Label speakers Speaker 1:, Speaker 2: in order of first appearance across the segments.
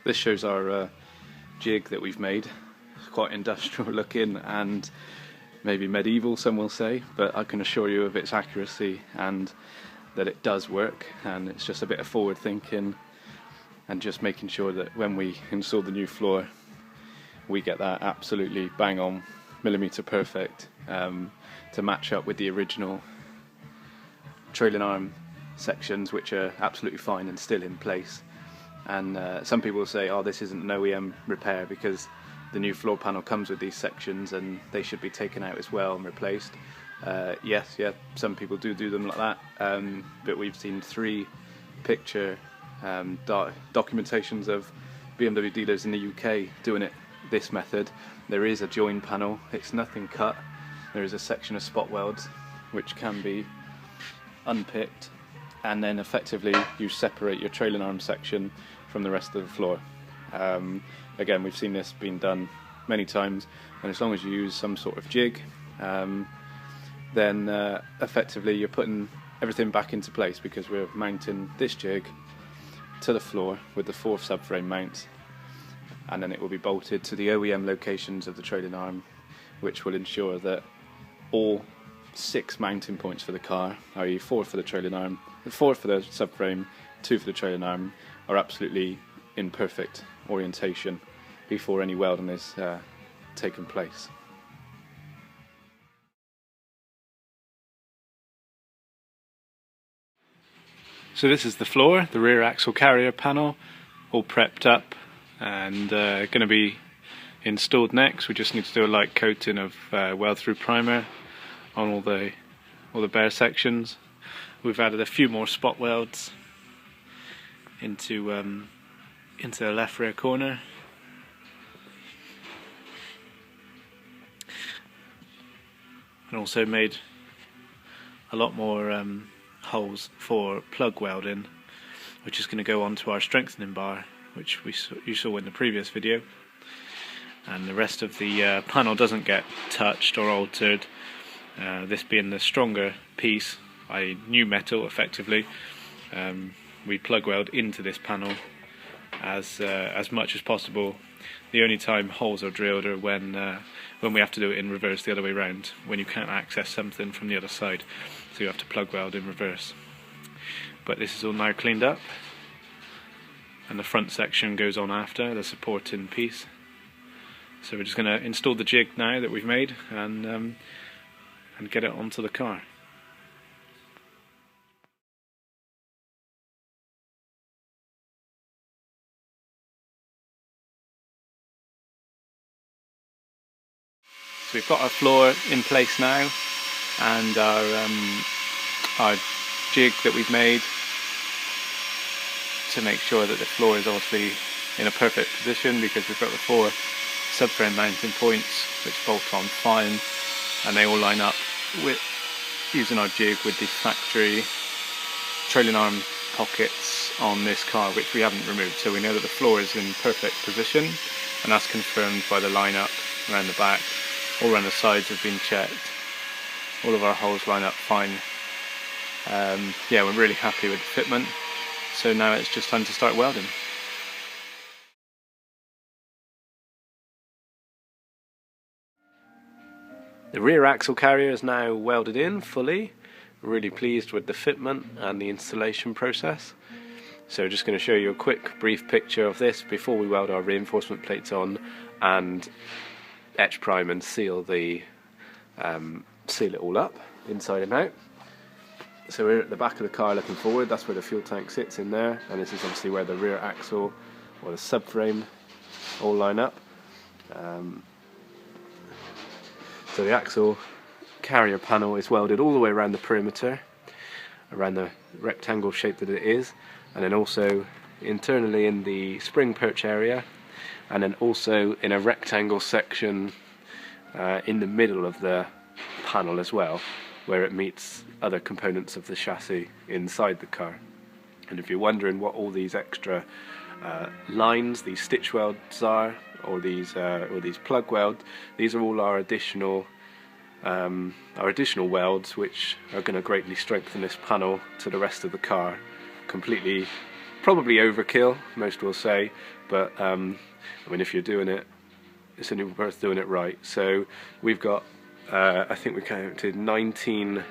Speaker 1: This shows our jig that we've made. It's quite industrial looking and maybe medieval, some will say, but I can assure you of its accuracy and that it does work, and it's just a bit of forward thinking and just making sure that when we install the new floor we get that absolutely bang on, millimetre perfect, to match up with the original trailing arm sections, which are absolutely fine and still in place. And some people say, oh, this isn't an OEM repair because the new floor panel comes with these sections and they should be taken out as well and replaced. Yes, some people do them like that, but we've seen 3 picture documentations of BMW dealers in the UK doing it this method. There is a join panel, it's nothing cut. There is a section of spot welds which can be unpicked, and then effectively you separate your trailing arm section from the rest of the floor. Again, we've seen this being done many times, and as long as you use some sort of jig, then effectively you're putting everything back into place, because we're mounting this jig to the floor with the 4 subframe mounts, and then it will be bolted to the OEM locations of the trailing arm, which will ensure that all 6 mounting points for the car, i.e. 4 for the trailing arm, 4 for the subframe, 2 for the trailing arm, are absolutely in perfect orientation before any welding is taken place. So this is the floor, the rear axle carrier panel, all prepped up and going to be installed next. We just need to do a light coating of weld through primer on all the bare sections. We've added a few more spot welds into the left rear corner. And also made a lot more holes for plug welding, which is going to go onto our strengthening bar, which you saw in the previous video. And the rest of the panel doesn't get touched or altered. This being the stronger piece, i.e. new metal effectively, we plug weld into this panel as much as possible. The only time holes are drilled are when we have to do it in reverse the other way round, when you can't access something from the other side, so you have to plug weld in reverse. But this is all now cleaned up, and the front section goes on after, the supporting piece. So we're just going to install the jig now that we've made and get it onto the car. So we've got our floor in place now, and our jig that we've made to make sure that the floor is obviously in a perfect position, because we've got the 4 subframe mounting points which bolt on fine, and they all line up with using our jig with the factory trailing arm pockets on this car, which we haven't removed. So we know that the floor is in perfect position, and that's confirmed by the line up around the back. All around the sides have been checked. All of our holes line up fine. Yeah, we're really happy with the fitment. So now it's just time to start welding. The rear axle carrier is now welded in fully. Really pleased with the fitment and the installation process. So just going to show you a quick brief picture of this before we weld our reinforcement plates on and etch, prime and seal it all up inside and out. So we're at the back of the car looking forward. That's where the fuel tank sits in there, and this is obviously where the rear axle or the subframe all line up. So the axle carrier panel is welded all the way around the perimeter, around the rectangle shape that it is, and then also internally in the spring perch area, and then also in a rectangle section in the middle of the panel as well, where it meets other components of the chassis inside the car. And if you're wondering what all these extra lines, these stitch welds are, or these plug welds, these are all our additional welds, which are going to greatly strengthen this panel to the rest of the car, completely
Speaker 2: Probably overkill, most will say, but I mean, if you're doing it, it's only worth doing it right. So we've got, I think we counted 19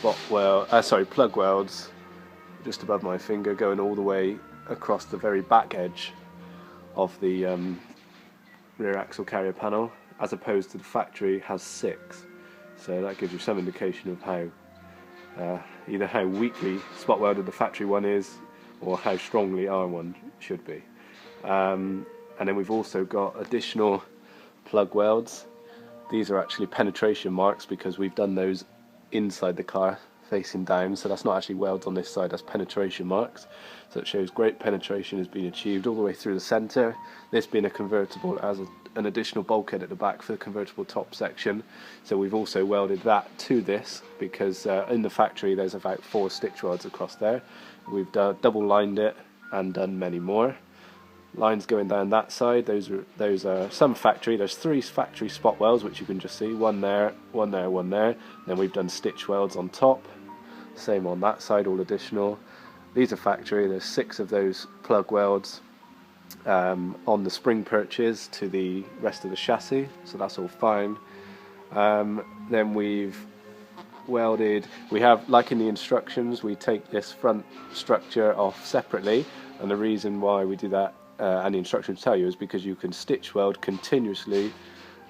Speaker 2: plug welds just above my finger, going all the way across the very back edge of the rear axle carrier panel, as opposed to the factory has 6. So that gives you some indication of how either how weakly spot welded the factory one is, or how strongly our one should be. And then we've also got additional plug welds. These are actually penetration marks because we've done those inside the car facing down, so that's not actually welds on this side, that's penetration marks. So it shows great penetration has been achieved all the way through the centre. This being a convertible as an additional bulkhead at the back for the convertible top section. So we've also welded that to this because in the factory there's about 4 stitch welds across there. We've double lined it and done many more. Lines going down that side, those are some factory. There's 3 factory spot welds which you can just see, one there, one there, one there. Then we've done stitch welds on top, same on that side, all additional. These are factory, there's 6 of those plug welds on the spring perches to the rest of the chassis, so that's all fine. Then we've welded, we have, like in the instructions, we take this front structure off separately, and the reason why we do that, and the instructions tell you, is because you can stitch weld continuously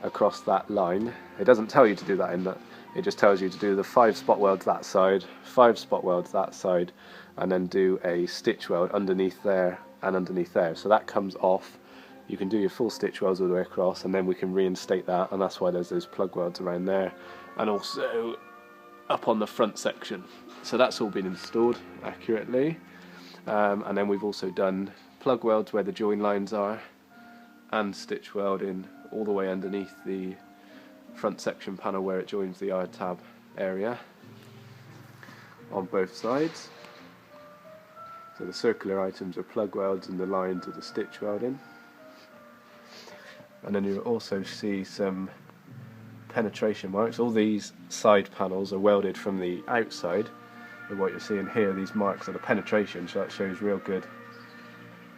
Speaker 2: across that line. It doesn't tell you to do that in that, it just tells you to do the 5 spot welds that side, 5 spot welds that side, and then do a stitch weld underneath there and underneath there. So that comes off, you can do your full stitch welds all the way across, and then we can reinstate that, and that's why there's those plug welds around there, and also up on the front section. So that's all been installed accurately, and then we've also done plug welds where the join lines are, and stitch welding all the way underneath the front section panel where it joins the R-tab area on both sides. So the circular items are plug welds and the lines are the stitch welding. And then you'll also see some penetration marks. All these side panels are welded from the outside, and what you're seeing here, these marks are the penetration, so that shows real good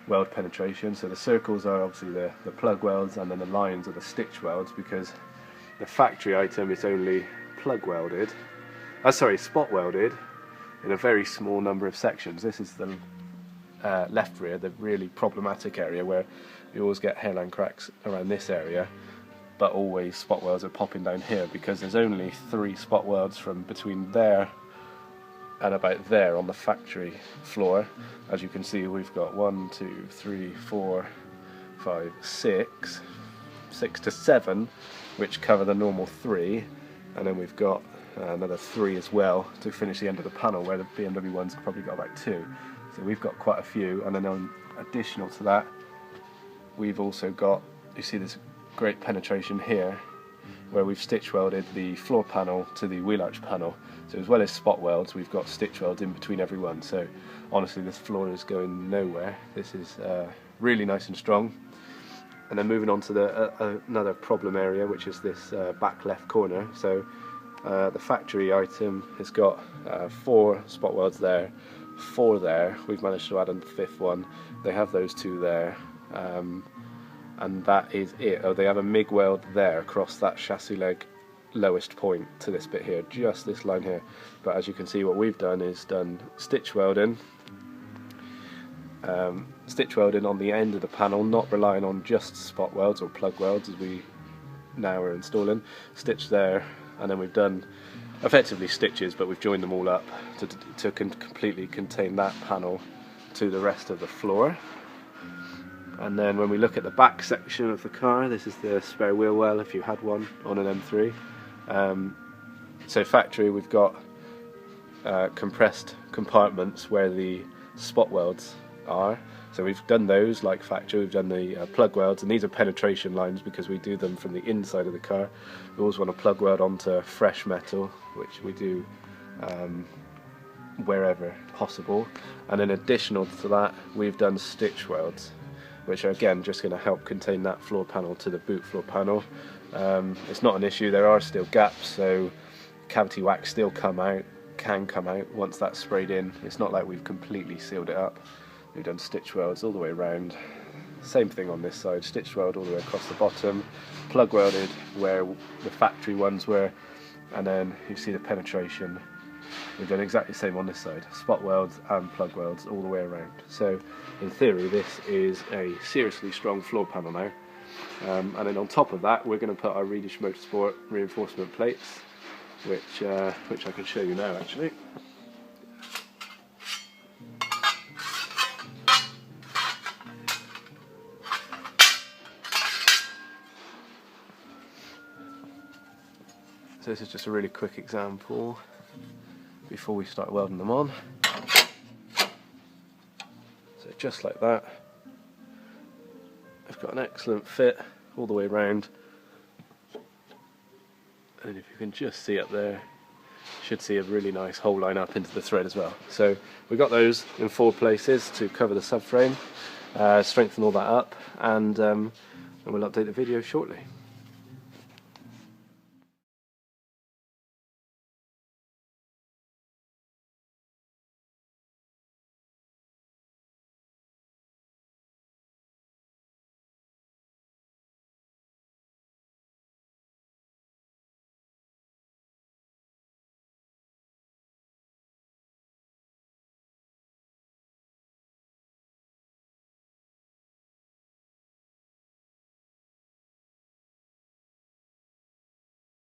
Speaker 2: weld penetration. So the circles are obviously the plug welds, and then the lines are the stitch welds, because the factory item is only plug welded, spot welded in a very small number of sections. This is the left rear, the really problematic area where you always get hairline cracks around this area, but always spot welds are popping down here because there's only 3 spot welds from between there and about there on the factory floor. As you can see, we've got 1, 2, 3, 4, 5, 6 to 7, which cover the normal 3, and then we've got another 3 as well to finish the end of the panel, where the BMW one's probably got about 2. So we've got quite a few, and then on additional to that, we've also got, you see this great penetration here, where we've stitch welded the floor panel to the wheel arch panel. So as well as spot welds, we've got stitch welds in between every one. So honestly, this floor is going nowhere. This is really nice and strong. And then moving on to another problem area, which is this back left corner. So the factory item has got 4 spot welds there, 4 there. We've managed to add a 5th one. They have those 2 there. And that is it. Oh, they have a MIG weld there across that chassis leg lowest point to this bit here, just this line here. But as you can see, what we've done is done stitch welding on the end of the panel, not relying on just spot welds or plug welds as we now are installing. Stitch there, and then we've done effectively stitches, but we've joined them all up to completely contain that panel to the rest of the floor. And then when we look at the back section of the car, this is the spare wheel well if you had one on an M3. So factory, we've got compressed compartments where the spot welds are. So we've done those like factory, we've done the plug welds, and these are penetration lines because we do them from the inside of the car. We always want to plug weld onto fresh metal, which we do wherever possible. And then additional to that, we've done stitch welds, which are again just going to help contain that floor panel to the boot floor panel. It's not an issue, there are still gaps, so cavity wax still come out can come out once that's sprayed in. It's not like we've completely sealed it up. We've done stitch welds all the way around. Same thing on this side, stitch weld all the way across the bottom, plug welded where the factory ones were, and then you see the penetration. We've done exactly the same on this side, spot welds and plug welds all the way around. So in theory this is a seriously strong floor panel now. And then on top of that we're going to put our Redish Motorsport reinforcement plates, which I can show you now actually. So this is just a really quick example before we start welding them on. So just like that, I've got an excellent fit all the way around, and if you can just see up there, you should see a really nice hole line up into the thread as well. So we've got those in 4 places to cover the subframe, strengthen all that up, and we'll update the video shortly.